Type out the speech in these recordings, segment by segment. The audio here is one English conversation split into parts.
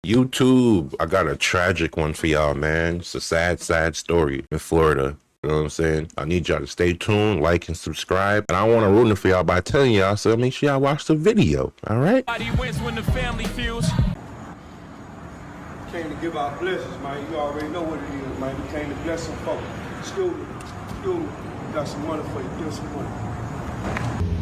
YouTube, I got a tragic one for y'all, man. It's a sad, sad story in Florida. You know what I'm saying? I need y'all to stay tuned, like, and subscribe. And I want to ruin it for y'all by telling y'all, so make sure y'all watch the video, all right? Everybody wins when the family feels. Came to give out blessings, man. You already know what it is, man. We came to bless some folks. Student, got some money for you. Give some money.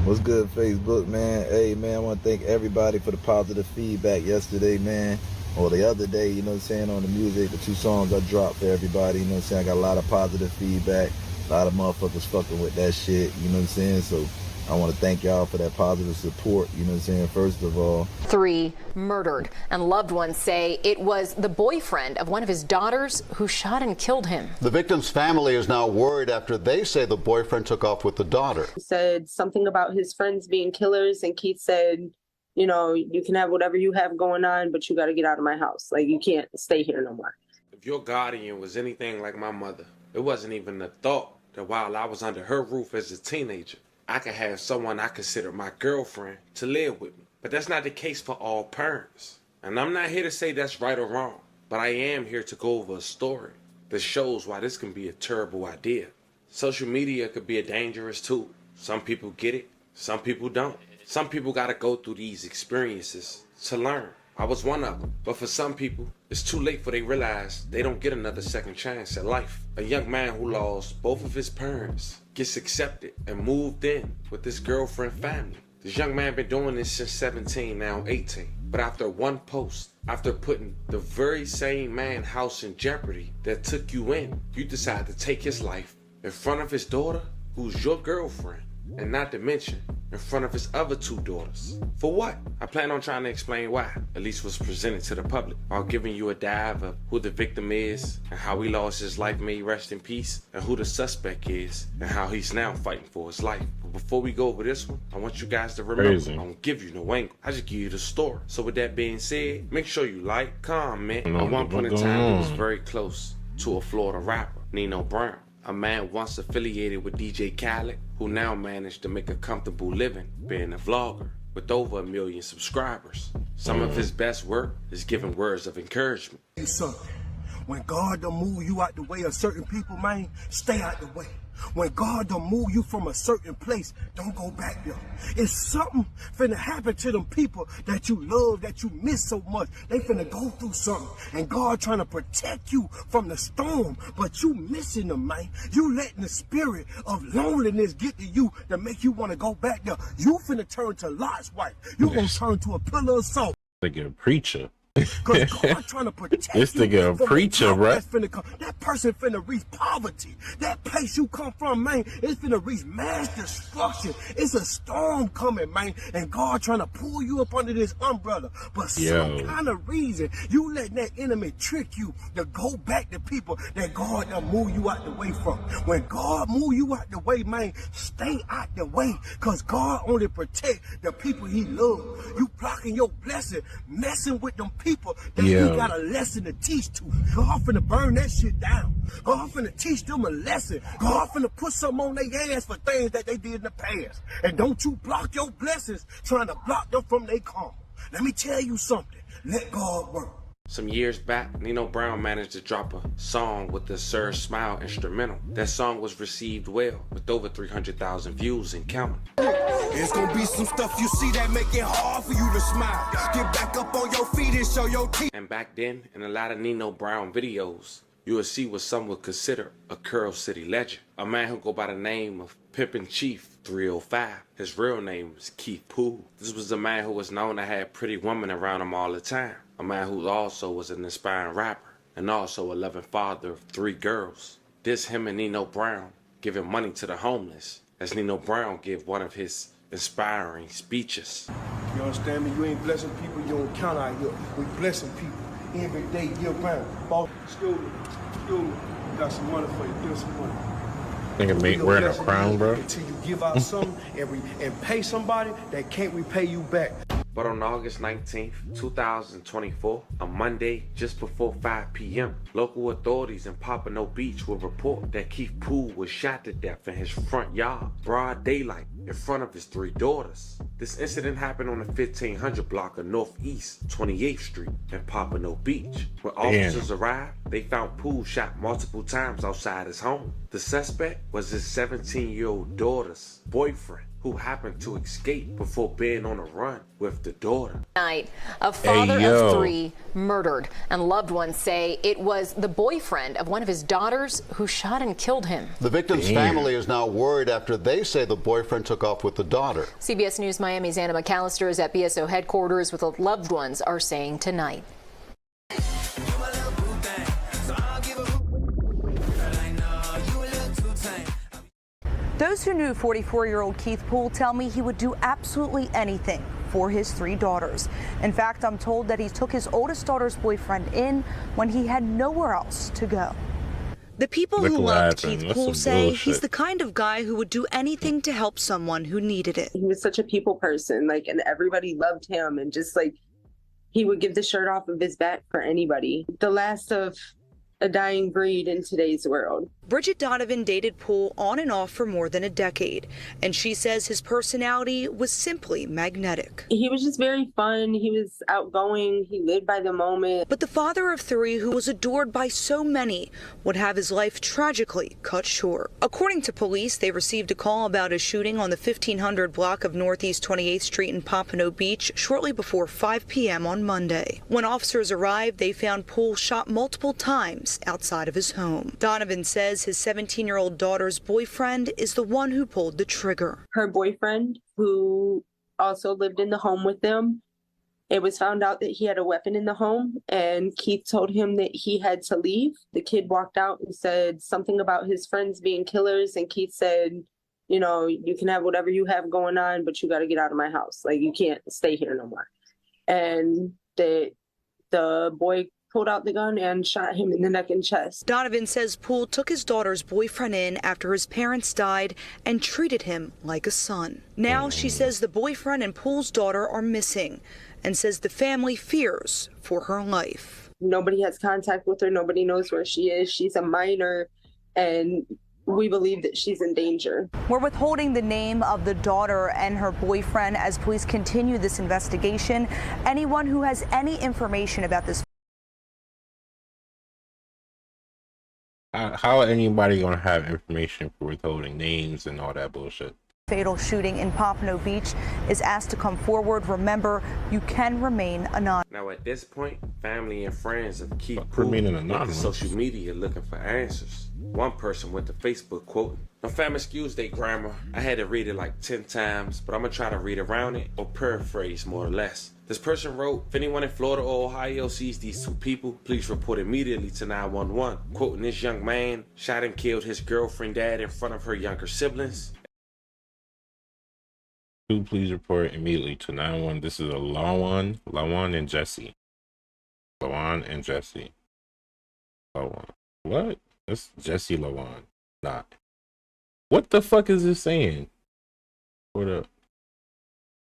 What's good, Facebook, man? Hey, man, I want to thank everybody for the positive feedback yesterday, man. Or the other day, you know what I'm saying, on the music, the 2 songs I dropped for everybody, you know what I'm saying? I got a lot of positive feedback. A lot of motherfuckers fucking with that shit, you know what I'm saying? So I want to thank y'all for that positive support, you know what I'm saying, first of all. 3 murdered, and loved ones say it was the boyfriend of one of his daughters who shot and killed him. The victim's family is now worried after they say the boyfriend took off with the daughter. He said something about his friends being killers, and Keith said, you know, you can have whatever you have going on, but you got to get out of my house. Like, you can't stay here no more. If your guardian was anything like my mother, it wasn't even a thought that while I was under her roof as a teenager, I could have someone I consider my girlfriend to live with me. But that's not the case for all parents. And I'm not here to say that's right or wrong, but I am here to go over a story that shows why this can be a terrible idea. Social media could be a dangerous tool. Some people get it, some people don't. Some people gotta go through these experiences to learn. I was one of them. But for some people, it's too late for they realize they don't get another second chance at life. A young man who lost both of his parents gets accepted and moved in with his girlfriend family. This young man been doing this since 17, now 18. But after one post, after putting the very same man's house in jeopardy that took you in, you decide to take his life in front of his daughter, who's your girlfriend, and not to mention in front of his other 2 daughters. For what? I plan on trying to explain why, at least what's presented to the public, while giving you a dive of who the victim is and how he lost his life, may he rest in peace, and who the suspect is and how he's now fighting for his life. But before we go over this one, I want you guys to remember, I don't give you no angle. I just give you the story. So with that being said, make sure you like, comment. At one point in time, it was very close to a Florida rapper, Nino Brown. A man once affiliated with DJ Khaled, who now managed to make a comfortable living being a vlogger with over 1 million subscribers. Some of his best work is giving words of encouragement. Hey, son, when God done move you out the way of certain people, man, stay out the way. When God done move you from a certain place, don't go back there. It's something finna happen to them people that you love, that you miss so much. They finna go through something. And God trying to protect you from the storm, but you missing them, man. You letting the spirit of loneliness get to you to make you want to go back there. You finna turn to Lot's wife. You gonna turn to a pillar of salt. Like a preacher. Because God trying to protect This nigga a preacher, bro. That person finna reach poverty. That place you come from, man, it's finna reach mass destruction. It's a storm coming, man, and God trying to pull you up under this umbrella. But some kind of reason, you let that enemy trick you to go back to people that God done move you out the way from. When God move you out the way, man, stay out the way, because God only protect the people he love. You blocking your blessing, messing with them people that he got a lesson to teach to. God finna burn that shit down. God finna teach them a lesson. God finna put something on their ass for things that they did in the past. And don't you block your blessings trying to block them from their karma. Let me tell you something. Let God work. Some years back, Nino Brown managed to drop a song with the Sir Smile instrumental. That song was received well, with over 300,000 views and counting. It's gonna be some stuff you see that make it hard for you to smile. Get back up on your feet and show your teeth. And back then, in a lot of Nino Brown videos, you would see what some would consider a Curl City legend. A man who go by the name of Pimpin' Chief 305. His real name was Keith Poole. This was a man who was known to have pretty women around him all the time. A man who also was an inspiring rapper and also a loving father of 3 girls. This him and Nino Brown giving money to the homeless, as Nino Brown gave one of his inspiring speeches. You understand me? You ain't blessing people, you don't count out here. We blessing people every day, year round. Boss, student, got some money for you. Give some money. Nigga wearing a crown, bro. Until you give out something and pay somebody that can't repay you back. But on August 19th, 2024, a Monday just before 5 p.m., local authorities in Pompano Beach will report that Keith Poole was shot to death in his front yard, broad daylight, in front of his 3 daughters. This incident happened on the 1500 block of Northeast 28th Street in Pompano Beach. When officers arrived, they found Poole shot multiple times outside his home. The suspect was his 17-year-old daughter's boyfriend, who happened to escape before being on a run with the daughter. Tonight, a father of 3 murdered, and loved ones say it was the boyfriend of one of his daughters who shot and killed him. The victim's family is now worried after they say the boyfriend took off with the daughter. CBS News Miami's Anna McAllister is at BSO headquarters with what loved ones are saying tonight. Those who knew 44-year-old Keith Poole tell me he would do absolutely anything for his 3 daughters. In fact, I'm told that he took his oldest daughter's boyfriend in when he had nowhere else to go. The people who loved Keith Poole say he's the kind of guy who would do anything to help someone who needed it. He was such a people person, like, and everybody loved him, and just like he would give the shirt off of his back for anybody. The last of a dying breed in today's world. Bridget Donovan dated Poole on and off for more than a decade, and she says his personality was simply magnetic. He was just very fun. He was outgoing. He lived by the moment. But the father of 3, who was adored by so many, would have his life tragically cut short. According to police, they received a call about a shooting on the 1500 block of Northeast 28th Street in Pompano Beach shortly before 5 p.m. on Monday. When officers arrived, they found Poole shot multiple times outside of his home. Donovan says his 17-year-old daughter's boyfriend is the one who pulled the trigger. Her boyfriend, who also lived in the home with them, it was found out that he had a weapon in the home, and Keith told him that he had to leave. The kid walked out and said something about his friends being killers, and Keith said, you know, you can have whatever you have going on, but you got to get out of my house. Like, you can't stay here no more. And the boy pulled out the gun and shot him in the neck and chest. Donovan says Poole took his daughter's boyfriend in after his parents died and treated him like a son. Now she says the boyfriend and Poole's daughter are missing and says the family fears for her life. Nobody has contact with her. Nobody knows where she is. She's a minor, and we believe that she's in danger. We're withholding the name of the daughter and her boyfriend as police continue this investigation. Anyone who has any information about this. How anybody gonna have information for withholding names and all that bullshit? Fatal shooting in Pompano Beach is asked to come forward. Remember, you can remain anonymous. Now at this point, family and friends of Keith Poole went to social media looking for answers. One person went to Facebook quoting, "Now fam, excuse they grammar. I had to read it like 10 times, but I'm gonna try to read around it or paraphrase more or less." This person wrote, "If anyone in Florida or Ohio sees these 2 people, please report immediately to 911. Quoting, this young man shot and killed his girlfriend dad in front of her younger siblings. Please report immediately to 911. This is a Lawan and Jesse. Lawan and Jesse. Lawan. What? That's Jesse Lawan. Not. What the fuck is this saying? What up?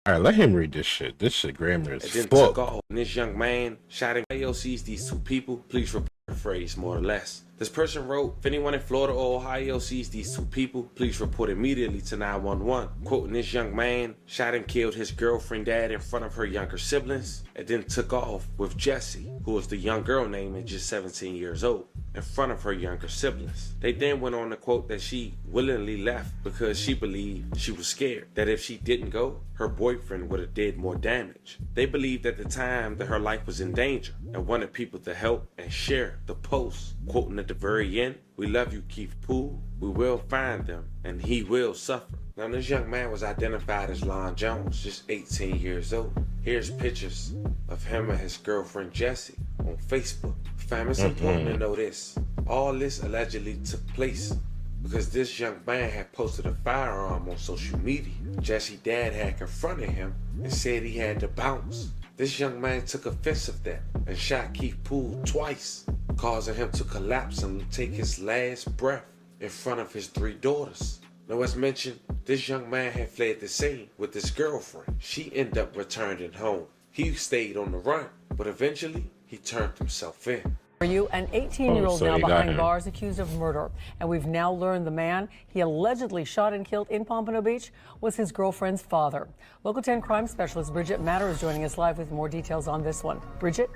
Alright, let him read this shit. This shit grammar is fuck. This young man shot and Ohio sees these 2 people, please report phrase more or less. This person wrote, if anyone in Florida or Ohio sees these 2 people, please report immediately to 911. Quoting, this young man shot and killed his girlfriend dad in front of her younger siblings and then took off with Jessie, who was the young girl name and just 17 years old, in front of her younger siblings. They then went on to quote that she willingly left because she believed she was scared that if she didn't go, her boyfriend would have did more damage. They believed at the time that her life was in danger and wanted people to help and share the post, quoting at the very end, "We love you, Keith Poole. We will find them and he will suffer." Now this young man was identified as Lon Jones, just 18 years old. Here's pictures of him and his girlfriend Jessie on Facebook. Fam, it's important to know this. All this allegedly took place because this young man had posted a firearm on social media. Jesse's dad had confronted him and said he had to bounce. This young man took offense of that and shot Keith Poole twice, causing him to collapse and take his last breath in front of his 3 daughters. Now, as mentioned, this young man had fled the scene with his girlfriend. She ended up returning home. He stayed on the run, but eventually he turned himself in. For you, an 18-year-old so now he got behind him. bars accused of murder. And we've now learned the man he allegedly shot and killed in Pompano Beach was his girlfriend's father. Local 10 crime specialist Bridget Matter is joining us live with more details on this one. Bridget?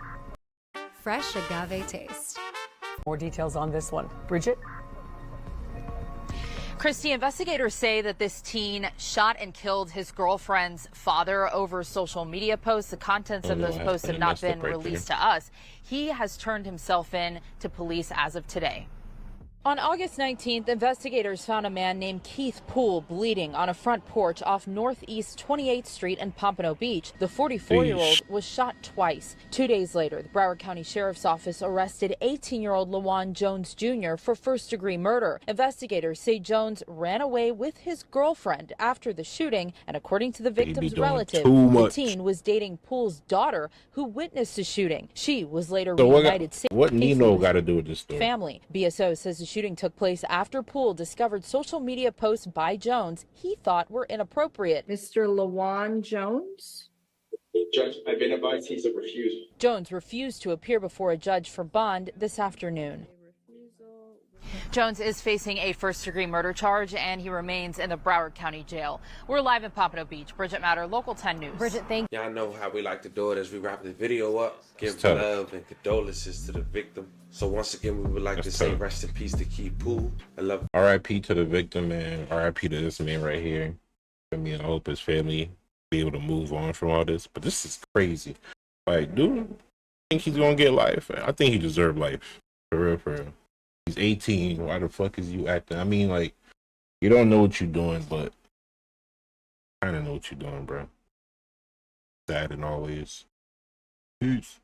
Fresh agave taste. More details on this one. Bridget? Christy, investigators say that this teen shot and killed his girlfriend's father over social media posts. The contents of those posts have not been released to us. He has turned himself in to police as of today. On August 19th, investigators found a man named Keith Poole bleeding on a front porch off Northeast 28th Street in Pompano Beach. The 44-year-old was shot twice. 2 days later, the Broward County Sheriff's Office arrested 18-year-old LaJuan Jones Jr. for first-degree murder. Investigators say Jones ran away with his girlfriend after the shooting, and according to the victim's relative, the teen was dating Poole's daughter, who witnessed the shooting. She was later reunited. What Nino got to do with this story? Family. BSO says the shooting took place after Poole discovered social media posts by Jones he thought were inappropriate. Mr. LaJuan Jones? Judge, I've been advised he's a refusal. Jones refused to appear before a judge for bond this afternoon. Jones is facing a first-degree murder charge, and he remains in the Broward County Jail. We're live in Pompano Beach. Bridget Matter, Local 10 News. Bridget, thank you. Y'all know how we like to do it as we wrap the video up. Give love and condolences to the victim. So once again, we would like to say rest in peace to Keith Poole. I love R.I.P. to the victim, man. R.I.P. to this man right here. I mean, I hope his family be able to move on from all this. But this is crazy. Like, dude, I think he's gonna get life. I think he deserves life. For real, for real. He's 18. Why the fuck is you acting? I mean, like, you don't know what you're doing, but kind of know what you're doing, bro. Sad in all ways. Peace.